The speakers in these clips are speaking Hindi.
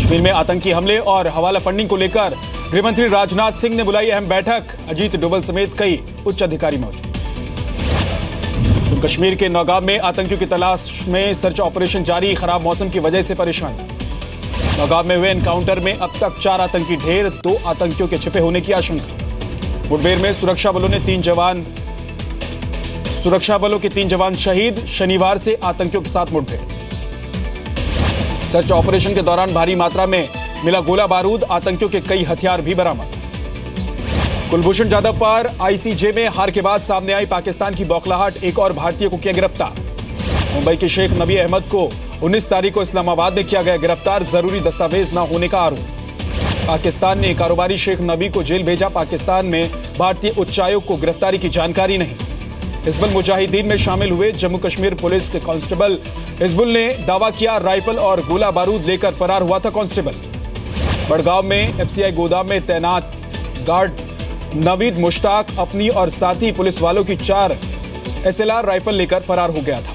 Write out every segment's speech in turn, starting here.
कश्मीर में आतंकी हमले और हवाला फंडिंग को लेकर गृहमंत्री राजनाथ सिंह ने बुलाई अहम बैठक। अजीत डोभाल समेत कई उच्च अधिकारी मौजूद। कश्मीर के नौगाम में आतंकियों की तलाश में सर्च ऑपरेशन जारी, खराब मौसम की वजह से परेशानी। नौगाम में हुए एनकाउंटर में अब तक 4 आतंकी ढेर, 2 आतंकियों के छिपे होने की आशंका। मुठभेड़ में सुरक्षा बलों के 3 जवान शहीद। शनिवार से आतंकियों के साथ मुठभेड़। सर्च ऑपरेशन के दौरान भारी मात्रा में मिला गोला बारूद, आतंकियों के कई हथियार भी बरामद। कुलभूषण जाधव पर आईसीजे में हार के बाद सामने आई पाकिस्तान की बौखलाहट, एक और भारतीय को किया गिरफ्तार। मुंबई के शेख नबी अहमद को 19 तारीख को इस्लामाबाद में किया गया गिरफ्तार, जरूरी दस्तावेज न होने का आरोप। पाकिस्तान ने कारोबारी शेख नबी को जेल भेजा, पाकिस्तान में भारतीय उच्चायोग को गिरफ्तारी की जानकारी नहीं। हिजबुल मुजाहिदीन में शामिल हुए जम्मू कश्मीर पुलिस के कांस्टेबल। हिजबुल ने दावा किया राइफल और गोला बारूद लेकर फरार हुआ था कांस्टेबल। बड़गांव में एफसीआई गोदाम में तैनात गार्ड नवीद मुश्ताक अपनी और साथी पुलिस वालों की 4 एसएलआर राइफल लेकर फरार हो गया था।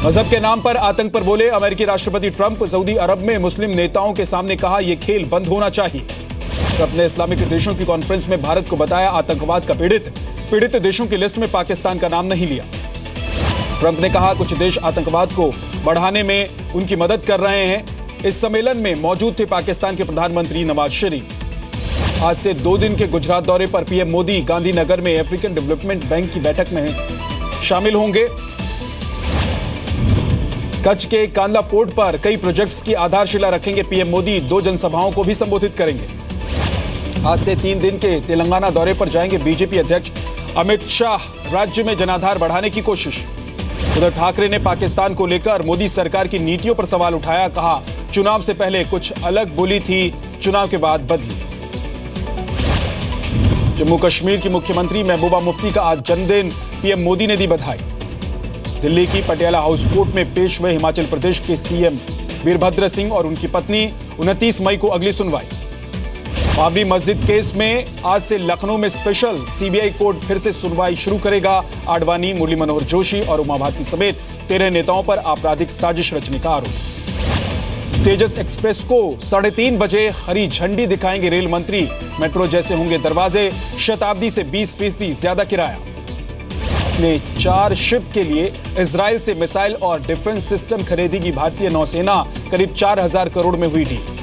मजहब के नाम पर आतंक पर बोले अमेरिकी राष्ट्रपति ट्रंप। सऊदी अरब में मुस्लिम नेताओं के सामने कहा यह खेल बंद होना चाहिए। ट्रंप ने इस्लामिक देशों की कॉन्फ्रेंस में भारत को बताया आतंकवाद का पीड़ित देशों की लिस्ट में पाकिस्तान का नाम नहीं लिया। ट्रंप ने कहा कुछ देश आतंकवाद को बढ़ाने में उनकी मदद कर रहे हैं। इस सम्मेलन में मौजूद थे पाकिस्तान के प्रधानमंत्री नवाज शरीफ। आज से 2 दिन के गुजरात दौरे पर पीएम मोदी गांधीनगर में अफ्रीकन डेवलपमेंट बैंक की बैठक में शामिल होंगे। कच्छ के कांदला पोर्ट पर कई प्रोजेक्ट्स की आधारशिला रखेंगे पीएम मोदी। 2 जनसभाओं को भी संबोधित करेंगे। आज से 3 दिन के तेलंगाना दौरे पर जाएंगे बीजेपी अध्यक्ष अमित शाह। राज्य में जनाधार बढ़ाने की कोशिश। उधर ठाकरे ने पाकिस्तान को लेकर मोदी सरकार की नीतियों पर सवाल उठाया, कहा चुनाव से पहले कुछ अलग बोली थी, चुनाव के बाद बदली। जम्मू कश्मीर की मुख्यमंत्री महबूबा मुफ्ती का आज जन्मदिन, पीएम मोदी ने दी बधाई। दिल्ली की पटियाला हाउस कोर्ट में पेश हुए हिमाचल प्रदेश के सीएम वीरभद्र सिंह और उनकी पत्नी। 29 मई को अगली सुनवाई। बाबरी मस्जिद केस में आज से लखनऊ में स्पेशल सीबीआई कोर्ट फिर से सुनवाई शुरू करेगा। आडवाणी, मुरली मनोहर जोशी और उमा भारती समेत 13 नेताओं पर आपराधिक साजिश रचने का आरोप। तेजस एक्सप्रेस को 3:30 बजे हरी झंडी दिखाएंगे रेल मंत्री। मेट्रो जैसे होंगे दरवाजे। शताब्दी से 20% ज्यादा किराया। अपने 4 शिप के लिए इजराइल से मिसाइल और डिफेंस सिस्टम खरीदेगी भारतीय नौसेना। करीब 4000 करोड़ में हुई डील।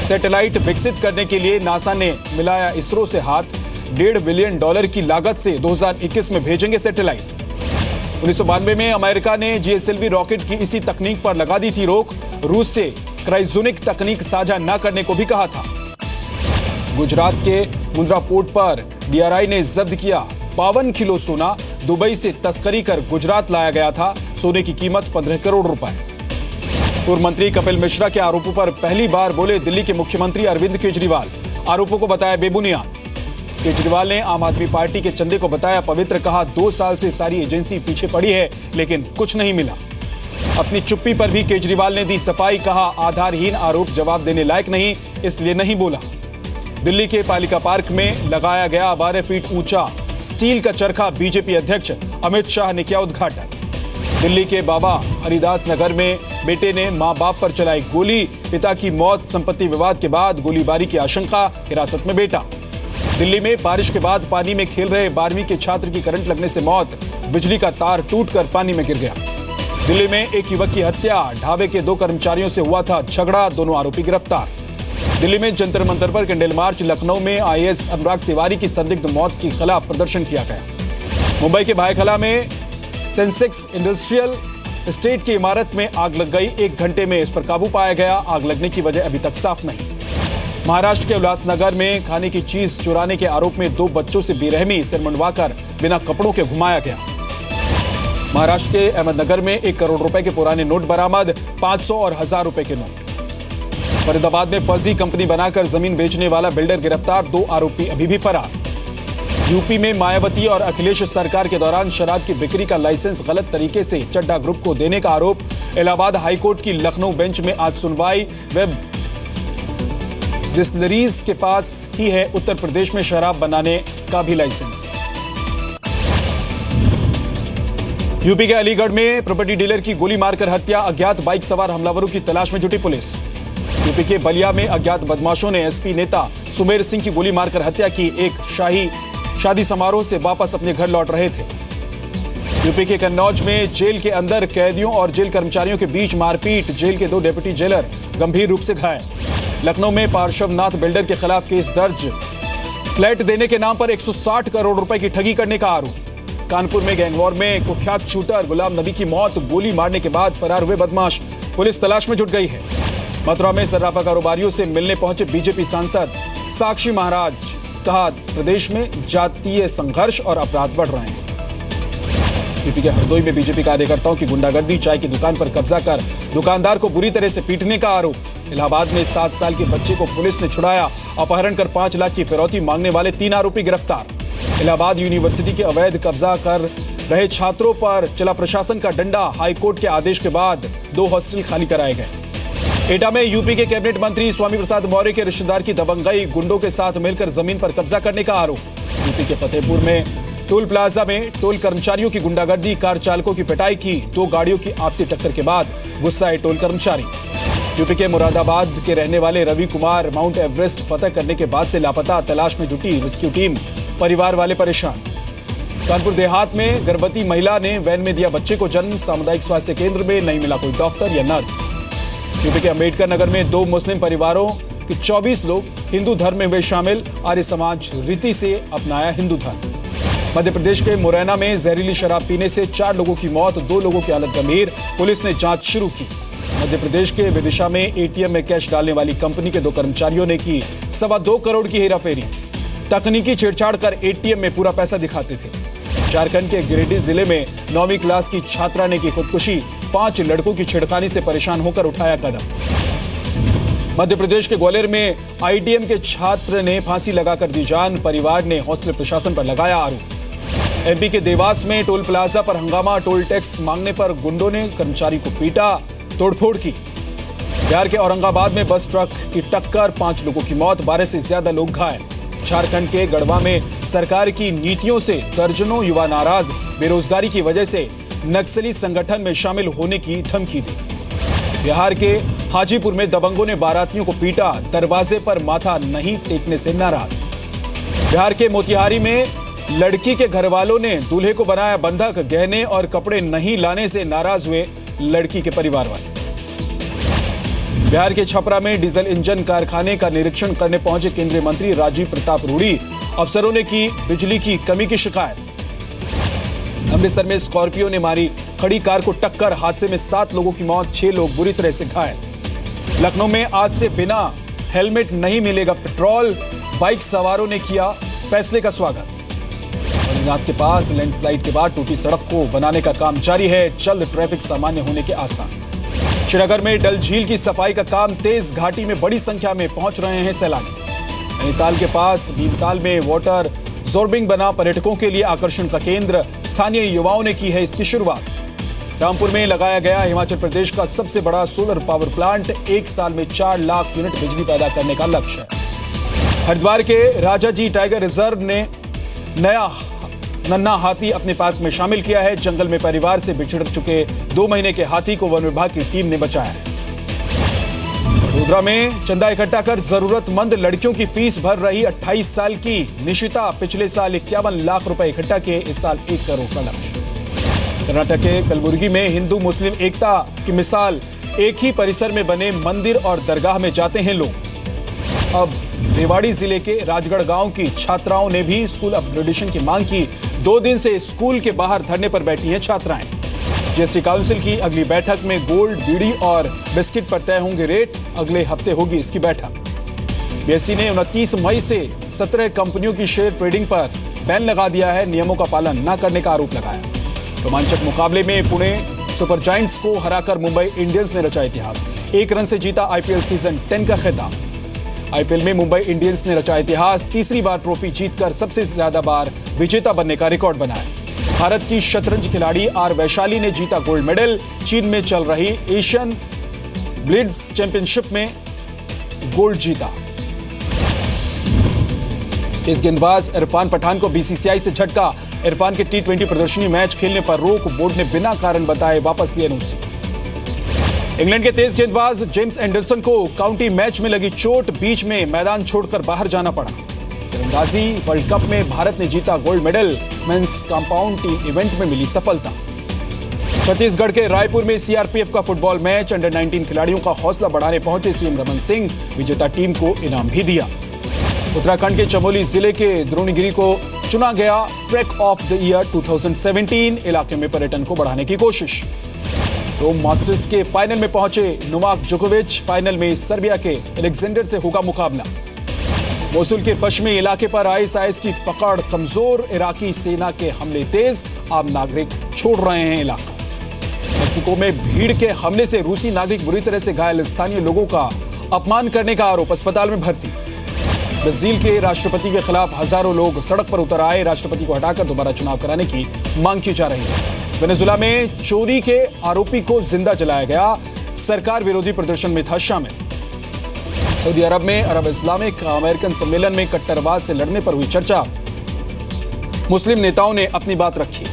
सैटेलाइट विकसित करने के लिए नासा ने मिलाया इसरो से हाथ। $1.5 बिलियन की लागत से 2021 में भेजेंगे सैटेलाइट। 1992 में अमेरिका ने जीएसएलवी रॉकेट की इसी तकनीक पर लगा दी थी रोक। रूस से क्रायोजेनिक तकनीक साझा न करने को भी कहा था। गुजरात के मुंद्रा पोर्ट पर डीआरआई ने जब्त किया 52 किलो सोना। दुबई से तस्करी कर गुजरात लाया गया था। सोने की कीमत 15 करोड़ रुपए। पूर्व मंत्री कपिल मिश्रा के आरोपों पर पहली बार बोले दिल्ली के मुख्यमंत्री अरविंद केजरीवाल। आरोपों को बताया बेबुनियाद। केजरीवाल ने आम आदमी पार्टी के चंदे को बताया पवित्र, कहा 2 साल से सारी एजेंसी पीछे पड़ी है लेकिन कुछ नहीं मिला। अपनी चुप्पी पर भी केजरीवाल ने दी सफाई, कहा आधारहीन आरोप जवाब देने लायक नहीं, इसलिए नहीं बोला। दिल्ली के पालिका पार्क में लगाया गया 12 फीट ऊंचा स्टील का चरखा बीजेपी अध्यक्ष अमित शाह ने किया उद्घाटन। दिल्ली के बाबा हरिदास नगर में बेटे ने मां बाप पर चलाई गोली। पिता की मौत संपत्ति विवाद के बाद गोलीबारी की आशंका, हिरासत में बेटा। दिल्ली में बारिश के बाद पानी में खेल रहे 12वीं के छात्र की करंट लगने से मौत। बिजली का तार टूटकर पानी में गिर गया। दिल्ली में एक युवक की हत्या। ढाबे के 2 कर्मचारियों से हुआ था झगड़ा, दोनों आरोपी गिरफ्तार। दिल्ली में जंतर मंतर पर कैंडल मार्च। लखनऊ में आईएएस अनुराग तिवारी की संदिग्ध मौत के खिलाफ प्रदर्शन किया गया। मुंबई के भायखला में सेंसेक्स इंडस्ट्रियल एस्टेट की इमारत में आग लग गई। 1 घंटे में इस पर काबू पाया गया। आग लगने की वजह अभी तक साफ नहीं। महाराष्ट्र के उल्लासनगर में खाने की चीज चुराने के आरोप में 2 बच्चों से बेरहमी, सिर मुंडवाकर बिना कपड़ों के घुमाया गया। महाराष्ट्र के अहमदनगर में 1 करोड़ रुपए के पुराने नोट बरामद। 500 और 1000 रुपए के नोट। फरीदाबाद में फर्जी कंपनी बनाकर जमीन बेचने वाला बिल्डर गिरफ्तार। 2 आरोपी अभी भी फरार। यूपी में मायावती और अखिलेश सरकार के दौरान शराब की बिक्री का लाइसेंस गलत तरीके से चड्ढा ग्रुप को देने का आरोप। इलाहाबाद हाईकोर्ट की लखनऊ बेंच में आज सुनवाई। वेब डिस्टिलरीज के पास ही है उत्तर प्रदेश में शराब बनाने का भी लाइसेंस। यूपी के अलीगढ़ में प्रॉपर्टी डीलर की गोली मारकर हत्या। अज्ञात बाइक सवार हमलावरों की तलाश में जुटी पुलिस। यूपी के बलिया में अज्ञात बदमाशों ने एसपी नेता सुमेर सिंह की गोली मारकर हत्या की। एक शादी समारोह से वापस अपने घर लौट रहे थे। यूपी के कन्नौज में जेल के अंदर कैदियों और जेल कर्मचारियों के बीच मारपीट, जेल के 2 डिप्टी जेलर गंभीर रूप से घायल। लखनऊ में पार्श्वनाथ बिल्डर के खिलाफ केस दर्ज, फ्लैट देने के नाम पर 160 करोड़ रुपए की ठगी करने का आरोप। कानपुर में गैंगवॉर में कुख्यात शूटर गुलाम नबी की मौत, गोली मारने के बाद फरार हुए बदमाश, पुलिस तलाश में जुट गई है। मथुरा में सर्राफा कारोबारियों से मिलने पहुंचे बीजेपी सांसद साक्षी महाराज, कहा प्रदेश में जातीय संघर्ष और अपराध बढ़ रहे हैं। यूपी के हरदोई में बीजेपी कार्यकर्ताओं की गुंडागर्दी, चाय की दुकान पर कब्जा कर दुकानदार को बुरी तरह से पीटने का आरोप। इलाहाबाद में 7 साल के बच्चे को पुलिस ने छुड़ाया, अपहरण कर 5 लाख की फिरौती मांगने वाले 3 आरोपी गिरफ्तार। इलाहाबाद यूनिवर्सिटी के अवैध कब्जा कर रहे छात्रों पर चला प्रशासन का डंडा, हाईकोर्ट के आदेश के बाद 2 हॉस्टल खाली कराए गए। एटा में यूपी के कैबिनेट मंत्री स्वामी प्रसाद मौर्य के रिश्तेदार की दबंगई, गुंडों के साथ मिलकर जमीन पर कब्जा करने का आरोप। यूपी के फतेहपुर में टोल प्लाजा में टोल कर्मचारियों की गुंडागर्दी, कार चालकों की पिटाई की, 2 गाड़ियों की आपसी टक्कर के बाद गुस्साए टोल कर्मचारी। यूपी के मुरादाबाद के रहने वाले रवि कुमार माउंट एवरेस्ट फतह करने के बाद से लापता, तलाश में जुटी रेस्क्यू टीम, परिवार वाले परेशान। कानपुर देहात में गर्भवती महिला ने वैन में दिया बच्चे को जन्म, सामुदायिक स्वास्थ्य केंद्र में नहीं मिला कोई डॉक्टर या नर्स। यूपी के अंबेडकर नगर में 2 मुस्लिम परिवारों के 24 लोग हिंदू धर्म में हुए शामिल, आर्य समाज रीति से अपनाया हिंदू धर्म। मध्य प्रदेश के मुरैना में जहरीली शराब पीने से 4 लोगों की मौत, 2 लोगों की हालत गंभीर, पुलिस ने जांच शुरू की। मध्य प्रदेश के विदिशा में एटीएम में कैश डालने वाली कंपनी के 2 कर्मचारियों ने की 2.25 करोड़ की हेराफेरी, तकनीकी छेड़छाड़ कर एटीएम में पूरा पैसा दिखाते थे। झारखंड के गिरिडीह जिले में 9वीं क्लास की छात्रा ने की खुदकुशी, 5 लड़कों की छेड़खानी से परेशान होकर उठाया कदम। मध्य प्रदेश के ग्वालियर में आईटीएम के छात्र ने फांसी लगाकर दी जान, परिवार ने हौसले प्रशासन पर लगाया आरोप। एमपी के देवास में टोल प्लाजा पर हंगामा, टोल टैक्स मांगने पर गुंडों ने कर्मचारी को पीटा, तोड़फोड़ की। बिहार के औरंगाबाद में बस ट्रक की टक्कर, 5 लोगों की मौत, 12 से ज्यादा लोग घायल। झारखंड के गढ़वा में सरकार की नीतियों से दर्जनों युवा नाराज, बेरोजगारी की वजह से नक्सली संगठन में शामिल होने की धमकी दी। बिहार के हाजीपुर में दबंगों ने बारातियों को पीटा, दरवाजे पर माथा नहीं टेकने से नाराज। बिहार के मोतिहारी में लड़की के घर वालों ने दूल्हे को बनाया बंधक, गहने और कपड़े नहीं लाने से नाराज हुए लड़की के परिवार वाले। बिहार के छपरा में डीजल इंजन कारखाने का निरीक्षण करने पहुंचे केंद्रीय मंत्री राजीव प्रताप रूडी, अफसरों ने की बिजली की कमी की शिकायत। अमृतसर में स्कॉर्पियो ने मारी खड़ी कार को टक्कर, हादसे में 7 लोगों की मौत, 6 लोग बुरी तरह से घायल। लखनऊ में आज से बिना हेलमेट नहीं मिलेगा पेट्रोल, बाइक सवारों ने किया फैसले का स्वागत। बद्रीनाथ के पास लैंडस्लाइड के बाद टूटी सड़क को बनाने का काम जारी है, जल्द ट्रैफिक सामान्य होने के आसार। श्रीनगर में डल झील की सफाई का काम तेज, घाटी में बड़ी संख्या में पहुंच रहे हैं सैलानी। नैनीताल के पास भीमताल में वाटर जोर्बिंग बना पर्यटकों के लिए आकर्षण का केंद्र, स्थानीय युवाओं ने की है इसकी शुरुआत। रामपुर में लगाया गया हिमाचल प्रदेश का सबसे बड़ा सोलर पावर प्लांट, 1 साल में 4 लाख यूनिट बिजली पैदा करने का लक्ष्य है। हरिद्वार के राजाजी टाइगर रिजर्व ने नया नन्हा हाथी अपने पार्क में शामिल किया है। जंगल में परिवार से बिछड़ चुके 2 महीने के हाथी को वन विभाग की टीम ने बचाया है। वडोदरा में चंदा इकट्ठा कर जरूरतमंद लड़कियों की फीस भर रही 28 साल की निशिता, पिछले साल 51 लाख रुपए इकट्ठा किए, इस साल 1 करोड़ का लक्ष्य। कर्नाटक के कलबुर्गी में हिंदू मुस्लिम एकता की मिसाल, एक ही परिसर में बने मंदिर और दरगाह में जाते हैं लोग। अब रेवाड़ी जिले के राजगढ़ गांव की छात्राओं ने भी स्कूल अपग्रेडेशन की मांग की, 2 दिन से स्कूल के बाहर धरने पर बैठी हैं छात्राएं। जीएसटी काउंसिल की अगली बैठक में गोल्ड, बीड़ी और बिस्किट पर तय होंगे रेट, अगले हफ्ते होगी इसकी बैठक। बीएसई ने 29 मई से 17 कंपनियों की शेयर ट्रेडिंग पर बैन लगा दिया है, नियमों का पालन न करने का आरोप लगाया। रोमांचक मुकाबले में पुणे सुपर जायंट्स को हराकर मुंबई इंडियंस ने रचा इतिहास, 1 रन से जीता आईपीएल सीजन 10 का खिताब। आईपीएल में मुंबई इंडियंस ने रचा इतिहास, तीसरी बार ट्रॉफी जीतकर सबसे ज्यादा बार विजेता बनने का रिकॉर्ड बनाया। भारत की शतरंज खिलाड़ी आर वैशाली ने जीता गोल्ड मेडल, चीन में चल रही एशियन ब्लिट्ज चैंपियनशिप में गोल्ड जीता। इस गेंदबाज इरफान पठान को बीसीसीआई से झटका, इरफान के टी20 प्रदर्शनी मैच खेलने पर रोक, बोर्ड ने बिना कारण बताए वापस लिए एनओसी। इंग्लैंड के तेज गेंदबाज जेम्स एंडरसन को काउंटी मैच में लगी चोट, बीच में मैदान छोड़कर बाहर जाना पड़ा। तीरंदाजी वर्ल्ड कप में भारत ने जीता gold medal, men's compound team event में मिली सफलता। छत्तीसगढ़ के रायपुर में सीआरपीएफ का फुटबॉल मैच, अंडर 19 खिलाड़ियों का हौसला बढ़ाने पहुंचे सीएम रमन सिंह, विजेता टीम को इनाम भी दिया। उत्तराखंड के चमोली जिले के द्रोणीगिरी को चुना गया ट्रैक ऑफ द ईयर 2017, इलाके में पर्यटन को बढ़ाने की कोशिश। रोम मास्टर्स के फाइनल में पहुंचे नोवाक जोकोविच, फाइनल में सर्बिया के अलेक्जेंडर से होगा मुकाबला। मोसुल के पश्चिमी इलाके पर आईएसआईएस की पकड़ कमजोर, इराकी सेना के हमले तेज, आम नागरिक छोड़ रहे हैं इलाका। मेक्सिको में भीड़ के हमले से रूसी नागरिक बुरी तरह से घायल, स्थानीय लोगों का अपमान करने का आरोप, अस्पताल में भर्ती। ब्राजील के राष्ट्रपति के खिलाफ हजारों लोग सड़क पर उतर आए, राष्ट्रपति को हटाकर दोबारा चुनाव कराने की मांग की जा रही है। वेनेजुएला में चोरी के आरोपी को जिंदा जलाया गया, सरकार विरोधी प्रदर्शन में था शामिल। सऊदी अरब में अरब इस्लामिक अमेरिकन सम्मेलन में कट्टरवाद से लड़ने पर हुई चर्चा, मुस्लिम नेताओं ने अपनी बात रखी।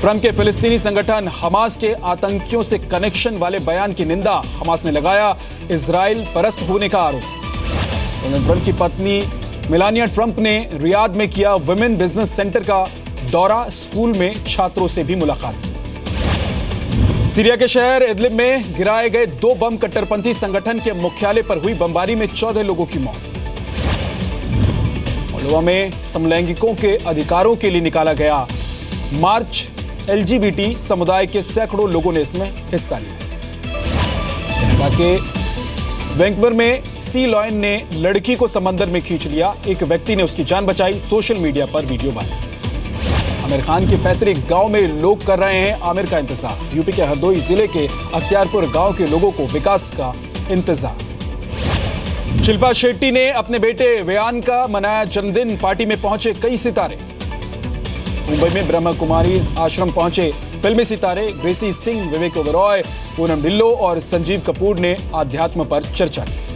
ट्रंप के फिलिस्तीनी संगठन हमास के आतंकियों से कनेक्शन वाले बयान की निंदा, हमास ने लगाया इजराइल परस्त होने का आरोप। डोनाल्ड ट्रंप की पत्नी मेलानिया ट्रंप ने रियाद में किया वुमेन बिजनेस सेंटर का दौरा, स्कूल में छात्रों से भी मुलाकात की। सीरिया के शहर इदलिब में गिराए गए 2 बम, कट्टरपंथी संगठन के मुख्यालय पर हुई बमबारी में 14 लोगों की मौत। मोल्डोवा में समलैंगिकों के अधिकारों के लिए निकाला गया मार्च, एलजीबीटी समुदाय के सैकड़ों लोगों ने इसमें हिस्सा लिया। कनाडा के वैंकूवर में सी लॉयन ने लड़की को समंदर में खींच लिया, एक व्यक्ति ने उसकी जान बचाई, सोशल मीडिया पर वीडियो वायरल। आमिर खान के पैतृक गांव में लोग कर रहे हैं आमिर का इंतजार, यूपी के हरदोई जिले के अख्तियारपुर गांव के लोगों को विकास का इंतजार। शिल्पा शेट्टी ने अपने बेटे वेयान का मनाया जन्मदिन, पार्टी में पहुंचे कई सितारे। मुंबई में ब्रह्मा कुमारी आश्रम पहुंचे फिल्मी सितारे, ग्रेसी सिंह, विवेक ओबरॉय, पूनम ढिल्लो और संजीव कपूर ने आध्यात्म पर चर्चा की।